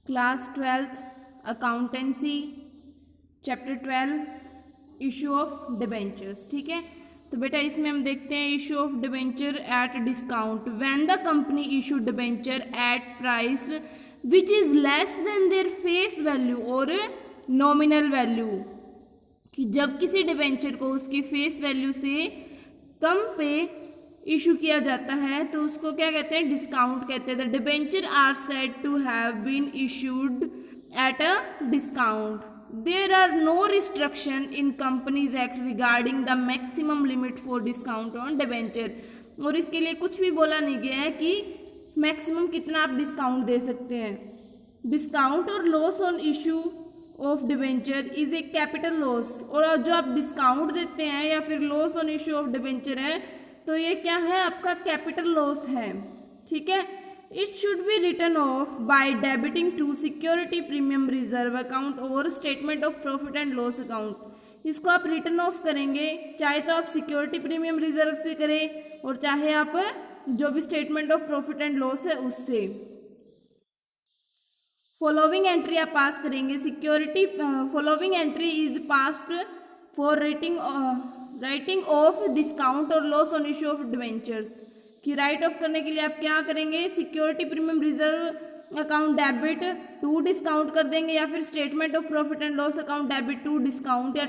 Class 12th accountancy, chapter 12 issue of debentures. ठीक है, तो बेटा इसमें हम देखते हैं issue of debenture at discount. When the company issue debenture at price which is less than their face value और नॉमिनल वैल्यू, कि जब किसी डिबेंचर को उसकी फेस वैल्यू से कम पे इशू किया जाता है तो उसको क्या कहते हैं, डिस्काउंट कहते हैं। The debenture are said to have been issued at a discount. There are no restriction in Companies Act regarding the maximum limit for discount on debenture. और इसके लिए कुछ भी बोला नहीं गया है कि मैक्सिमम कितना आप डिस्काउंट दे सकते हैं। डिस्काउंट और loss on issue of debenture is a capital loss. और जो आप डिस्काउंट देते हैं या फिर loss on issue of debenture है तो ये क्या है, आपका कैपिटल लॉस है। ठीक है, it should be written off by debiting to security premium reserve account और statement of profit and loss account. इसको आप रिटर्न ऑफ करेंगे, चाहे तो आप सिक्योरिटी प्रीमियम रिजर्व से करें और चाहे आप जो भी statement of profit and loss है उससे। फॉलोइंग एंट्री आप पास करेंगे। Security following entry is passed for writing off discount और loss on issue of debentures. कि राइट ऑफ करने के लिए आप क्या करेंगे, security premium reserve account debit to discount कर देंगे या फिर statement of profit and loss account debit to discount या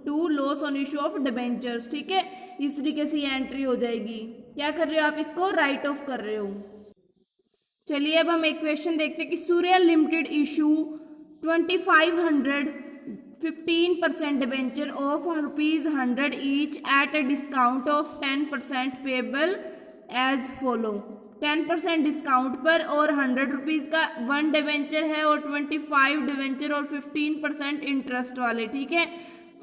to loss on issue of debentures. ठीक है, इस तरीके से ये एंट्री हो जाएगी। क्या कर रहे हो आप, इसको राइट ऑफ कर रहे हो। चलिए अब हम एक क्वेश्चन देखते हैं कि Surya limited issue 2500 15% debenture of ₹100 each at a discount of 10% payable as follow. 10% discount पर और ₹100 का 1 डिबेंचर है और 25 डिबेंचर और 15% इंटरेस्ट वाले। ठीक है,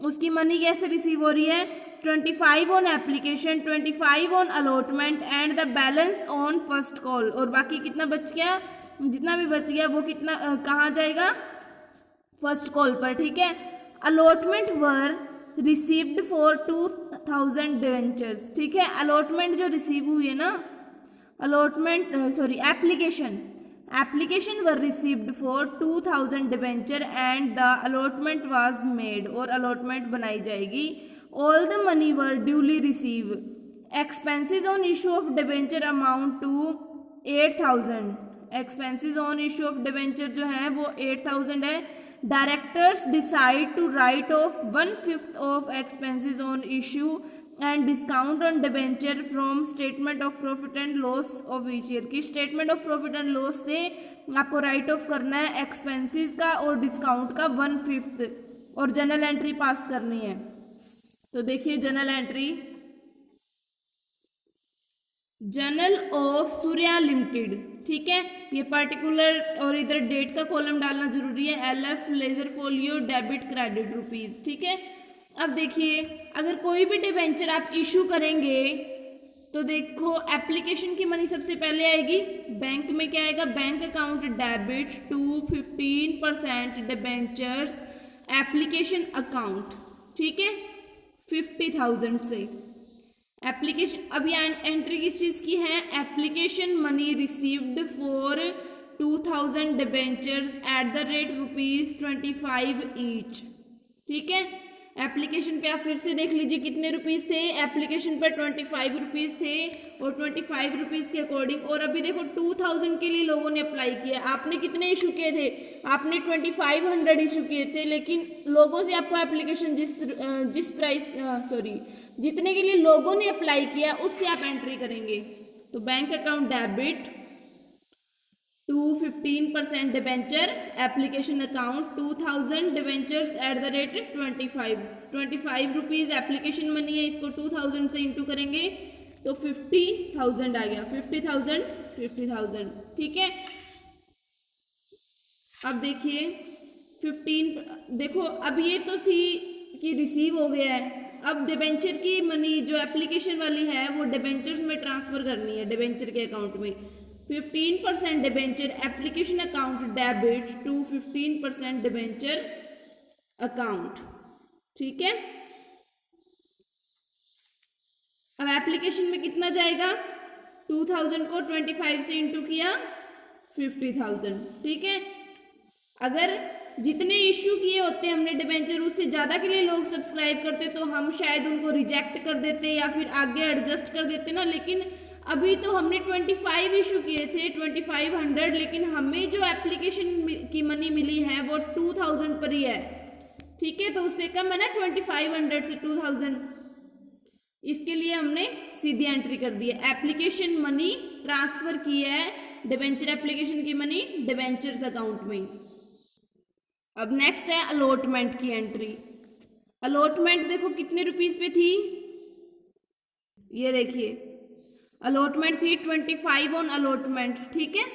उसकी मनी कैसे रिसीव हो रही है, 25 on application, 25 on allotment and the balance on first call. और बाकी कितना बच गया, जितना भी बच गया वो कितना कहाँ जाएगा, फर्स्ट कॉल पर। ठीक है, allotment were received for 2000 debentures. ठीक है, अलॉटमेंट जो रिसीव हुई है ना, allotment sorry application were received for 2000 debenture and the allotment was made. और अलॉटमेंट बनाई जाएगी। All the money were duly receive. Expenses on issue of debenture amount to 8000। Expenses on issue of debenture जो है वो 8000 है। Directors decide to write off 1/5 of expenses on issue and discount on debenture from statement of profit and loss of each year. की statement of profit and loss से आपको right off करना है expenses का और डिस्काउंट का 1/5 और general entry पास करनी है। तो देखिए general entry, journal of Surya limited. ठीक है, ये पर्टिकुलर और इधर डेट का कॉलम डालना जरूरी है। LF ledger folio debit credit rupees. ठीक है, अब देखिए अगर कोई भी डिबेंचर आप इशू करेंगे तो देखो एप्लीकेशन की मनी सबसे पहले आएगी। बैंक में क्या आएगा, bank account debit to 15% debentures application account. ठीक है, 50,000 से एप्लीकेशन। अब यहाँ एंट्री किस चीज की है, application money received for 2000 debentures at the rate ₹25 each. ठीक है, एप्लीकेशन पे आप फिर से देख लीजिए कितने रुपीज थे, एप्लीकेशन पर 25 रुपीज थे और 25 रुपीज के अकॉर्डिंग। और अभी देखो 2000 के लिए लोगों ने अप्लाई किया, आपने कितने इशू किए थे, आपने 2500 इशू किए थे, लेकिन लोगों से आपको एप्लीकेशन जिस प्राइस जितने के लिए लोगों ने अप्लाई किया उससे आप एंट्री करेंगे। तो bank account debit to 15% debenture application account 2000 debentures at the rate 25 rupees application money है, इसको 2000 से इंटू करेंगे तो 50,000 आ गया। 50,000। ठीक है, अब देखिए 15 देखो अब ये तो थी कि रिसीव हो गया है। अब डिबेंचर की मनी जो एप्लीकेशन वाली है वो डिबेंचर्स में ट्रांसफर करनी है, डिबेंचर के अकाउंट में। 15% debenture application account debit to 15% debenture account. ठीक है, अब एप्लीकेशन में कितना जाएगा, 2000 को 25 से इंटू किया 50,000। ठीक है, अगर जितने इश्यू किए होते हमने डिबेंचर उससे ज़्यादा के लिए लोग सब्सक्राइब करते तो हम शायद उनको रिजेक्ट कर देते या फिर आगे एडजस्ट कर देते ना, लेकिन अभी तो हमने 25 इशू किए थे 2500, लेकिन हमें जो एप्लीकेशन की मनी मिली है वो 2000 पर ही है। ठीक है, तो उससे कम है ना 2500 से 2000, इसके लिए हमने सीधी एंट्री कर दी है। एप्लीकेशन मनी ट्रांसफर की है, डिबेंचर एप्लीकेशन की मनी डिबेंचर्स अकाउंट में। अब नेक्स्ट है अलॉटमेंट की एंट्री। अलॉटमेंट देखो कितने रुपीस पे थी, ये देखिए अलॉटमेंट थी 25 ऑन अलॉटमेंट। ठीक है,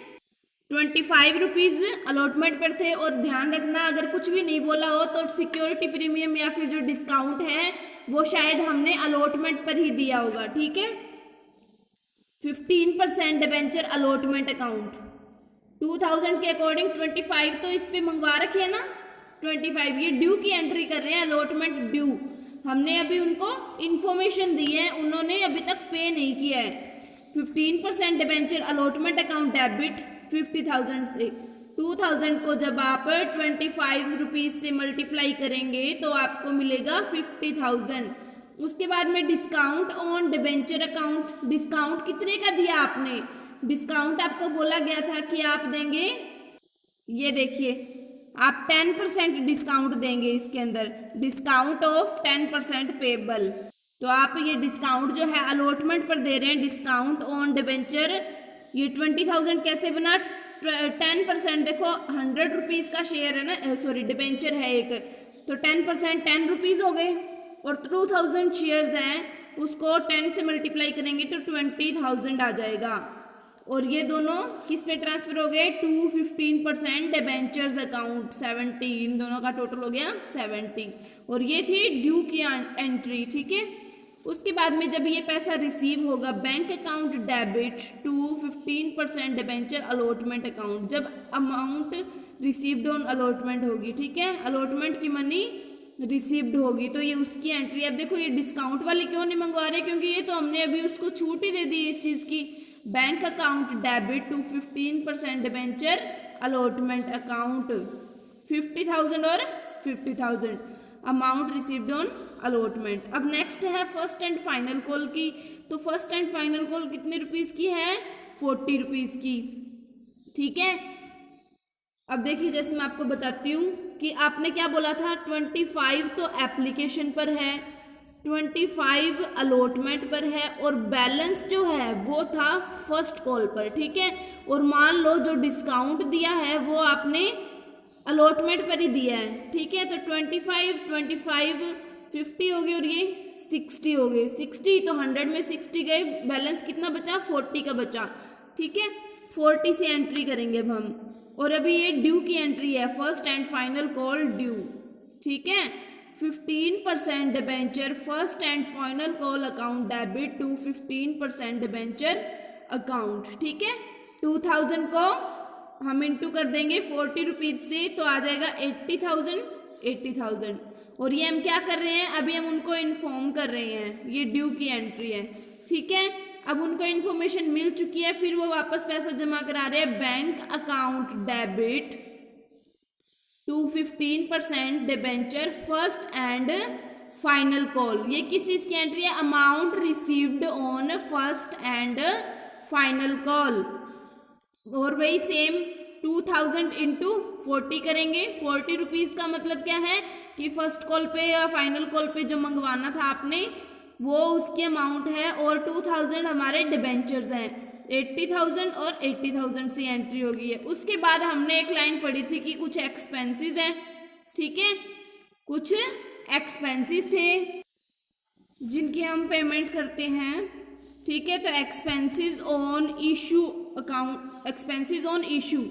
25 रुपीज अलॉटमेंट पर थे। और ध्यान रखना अगर कुछ भी नहीं बोला हो तो सिक्योरिटी प्रीमियम या फिर जो डिस्काउंट है वो शायद हमने अलॉटमेंट पर ही दिया होगा। ठीक है, 15% डिबेंचर अलॉटमेंट अकाउंट 2000 के अकॉर्डिंग 25 तो इस पे मंगवा रखे है ना, 25 ये ड्यू की एंट्री कर रहे हैं, अलॉटमेंट ड्यू। हमने अभी उनको इंफॉर्मेशन दी है, उन्होंने अभी तक पे नहीं किया है। 15% डिबेंचर अलॉटमेंट अकाउंट डेबिट 50,000 से 2000 को जब आप 25 रुपीज से मल्टीप्लाई करेंगे तो आपको मिलेगा 50,000। उसके बाद में discount on debenture account, discount कितने का दिया आपने, डिस्काउंट आपको बोला गया था कि आप देंगे, ये देखिए आप 10% डिस्काउंट देंगे इसके अंदर, डिस्काउंट ऑफ 10% पेबल। तो आप ये डिस्काउंट जो है अलॉटमेंट पर दे रहे हैं, डिस्काउंट ऑन डिबेंचर। ये 20,000 कैसे बना, 10% देखो 100 रुपीज का शेयर है ना, सॉरी डिबेंचर है एक, तो 10% 10 रुपीज हो गए, और 2000 शेयर्स हैं उसको 10 से मल्टीप्लाई करेंगे तो 20,000 आ जाएगा। और ये दोनों किस पे ट्रांसफर हो गए, टू 15% डिबेंचर्स अकाउंट 70, इन दोनों का टोटल हो गया 70। और ये थी ड्यू की एंट्री। ठीक है, उसके बाद में जब ये पैसा रिसीव होगा bank account debit to 15% debenture allotment account, जब अमाउंट रिसीव्ड ऑन अलॉटमेंट होगी। ठीक है, अलॉटमेंट की मनी रिसीव्ड होगी तो ये उसकी एंट्री। अब देखो ये डिस्काउंट वाले क्यों नहीं मंगवा रहे, क्योंकि ये तो हमने अभी उसको छूट ही दे दी इस चीज की। Bank account debit to 15% debenture allotment account 50,000 और 50,000 अमाउंट रिसीव्ड ऑन अलॉटमेंट। अब नेक्स्ट है फर्स्ट एंड फाइनल कॉल की। तो फर्स्ट एंड फाइनल कॉल कितने रुपीस की है, 40 रुपीज की। ठीक है, अब देखिए जैसे मैं आपको बताती हूँ कि आपने क्या बोला था, 25 तो एप्लीकेशन पर है, 25 अलॉटमेंट पर है, और बैलेंस जो है वो था फर्स्ट कॉल पर। ठीक है, और मान लो जो डिस्काउंट दिया है वो आपने अलॉटमेंट पर ही दिया है। ठीक है, तो 25 50 हो गए और ये 60 हो गए, 60 तो 100 में 60 गए, बैलेंस कितना बचा, 40 का बचा। ठीक है, 40 से एंट्री करेंगे अब हम। और अभी ये ड्यू की एंट्री है, first and final call due. ठीक है, 15% debenture first and final call account debit to 15% debenture account. ठीक है, 2000 को हम इंटू कर देंगे 40 रुपीज से तो आ जाएगा 80,000। और ये हम क्या कर रहे हैं, अभी हम उनको इन्फॉर्म कर रहे हैं, ये ड्यू की एंट्री है। ठीक है, अब उनको इन्फॉर्मेशन मिल चुकी है, फिर वो वापस पैसा जमा करा रहे हैं, bank account debit to 15% debenture first and final call. ये किस चीज की एंट्री है, amount received on first and final call. और वही सेम 2000 इंटू 40 करेंगे। 40 रुपीज का मतलब क्या है कि फर्स्ट कॉल पे या फाइनल कॉल पे जो मंगवाना था आपने वो उसकी अमाउंट है, और 2000 हमारे डिबेंचर्स हैं, 80,000 और 80,000 से एंट्री होगी है। उसके बाद हमने एक लाइन पढ़ी थी कि कुछ एक्सपेंसेस हैं। ठीक है, कुछ एक्सपेंसेस थे जिनकी हम पेमेंट करते हैं। ठीक है, तो expenses on issue account, expenses on issue.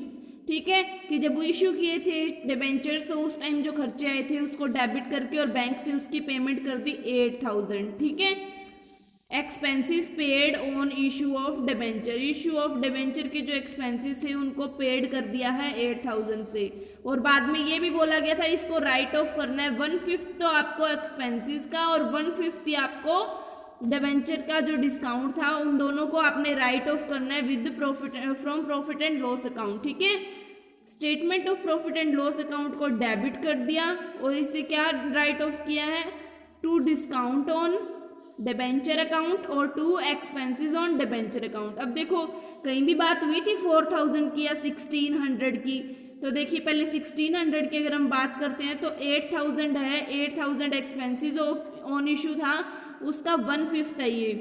ठीक है, कि जब वो इशू किए थे डिबेंचर्स तो उस टाइम जो खर्चे आए थे उसको डेबिट करके और बैंक से उसकी पेमेंट कर दी 8,000। ठीक है, expenses paid on issue of debenture, issue of debenture के जो एक्सपेंसेस थे उनको पेड कर दिया है 8,000 से। और बाद में ये भी बोला गया था इसको राइट ऑफ करना है, 1/5 तो आपको एक्सपेंसेस का और 1/5 आपको डिबेंचर का जो डिस्काउंट था, उन दोनों को आपने राइट ऑफ करना है with profit from profit and loss account. ठीक है, statement of profit and loss account को डेबिट कर दिया और इसे क्या राइट ऑफ किया है, to discount on debenture account और to expenses on debenture account. अब देखो कहीं भी बात हुई थी 4000 की या 1600 की, तो देखिए पहले 1600 की अगर हम बात करते हैं तो 8000 है, 8000 एक्सपेंसेस ऑफ ऑन इशू था, उसका 1/5 है ये,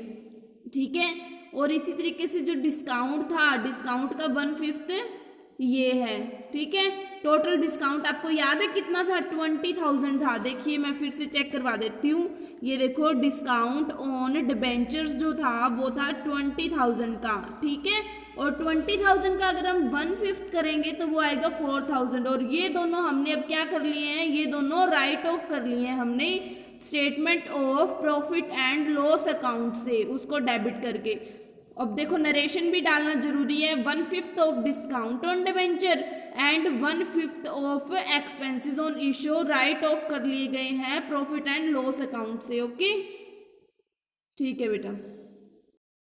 ठीक है। और इसी तरीके से जो डिस्काउंट था, डिस्काउंट का 1/5 ये है, ठीक है। टोटल डिस्काउंट आपको याद है कितना था, 20,000 था। देखिए मैं फिर से चेक करवा देती हूँ, ये देखो डिस्काउंट ऑन डिबेंचर्स जो था वो था 20,000 का, ठीक है। और 20,000 का अगर हम 1/5 करेंगे तो वो आएगा 4,000। और ये दोनों हमने अब क्या कर लिए हैं, ये दोनों राइट ऑफ कर लिए हैं हमने statement of profit and loss account से, उसको डेबिट करके। अब देखो नरेशन भी डालना जरूरी है, 1/5 of discount on debenture and 1/5 of expenses on issue right of कर लिए गए हैं प्रॉफिट एंड लॉस अकाउंट से। ओके, ठीक है बेटा।